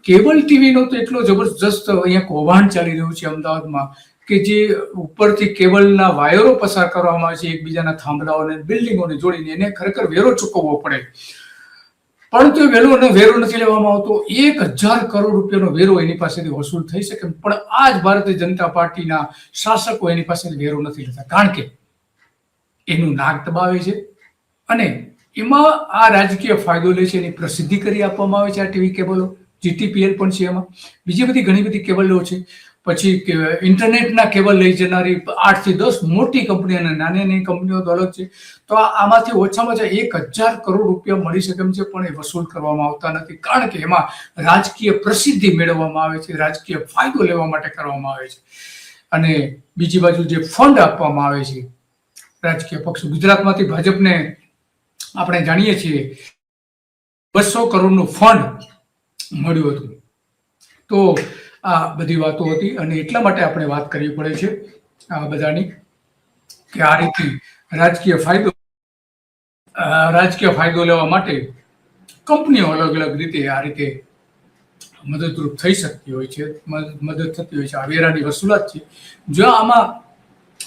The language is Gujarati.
કેબલ ટીવીનો તો એટલો જબરજસ્ત અહીંયા કૌભાંડ ચાલી રહ્યું છે અમદાવાદમાં કે જે ઉપરથી કેબલના વાયરો પસાર કરવામાં આવે છે એકબીજાના થાંભલાઓને બિલ્ડિંગોને જોડીને, એને ખરેખર વેરો ચૂકવવો પડે, પરંતુ વેરો નથી લેવામાં આવતો. 1000 કરોડ રૂપિયાનો વેરો એની પાસેથી વસૂલ થઈ શકે, પણ આ જ ભારતીય જનતા પાર્ટીના શાસકો એની પાસેથી વેરો નથી લેતા, કારણ કે એનું નાક દબાવે છે અને એમાં આ રાજકીય ફાયદો લે છે. એની પ્રસિદ્ધિ કરી આપવામાં આવે છે આ ટીવી કેબલો. GTPL પણ છે એમાં, બીજી બધી ઘણી બધી કેબલો છે. પછી ઇન્ટરનેટના કેબલ લઈ જનારી 8 થી 10 મોટી કંપની અને નાની નાની કંપનીઓ તો અલગ છે. તો આમાંથી ઓછામાં ઓછા 1000 કરોડ રૂપિયા મળી શકે એમ છે, પણ એ વસૂલ કરવામાં આવતા નથી, કારણ કે એમાં રાજકીય પ્રસિદ્ધિ મેળવવામાં આવે છે, રાજકીય ફાયદો લેવા માટે કરવામાં આવે છે. અને બીજી બાજુ જે ફંડ આપવામાં આવે છે રાજકીય પક્ષો, ગુજરાતમાંથી ભાજપને આપણે જાણીએ છીએ 200 કરોડનું ફંડ મળ્યું હતું. તો આ બધી વાતો હતી અને એટલા માટે આપણે વાત કરવી પડે છે આ બધાની, કે આ રીતે રાજકીય ફાયદો લેવા માટે કંપનીઓ અલગ અલગ રીતે આ રીતે મદદરૂપ થઈ શકતી હોય છે, મદદ થતી હોય છે. આ વેરાની વસૂલાત છે. જો આમાં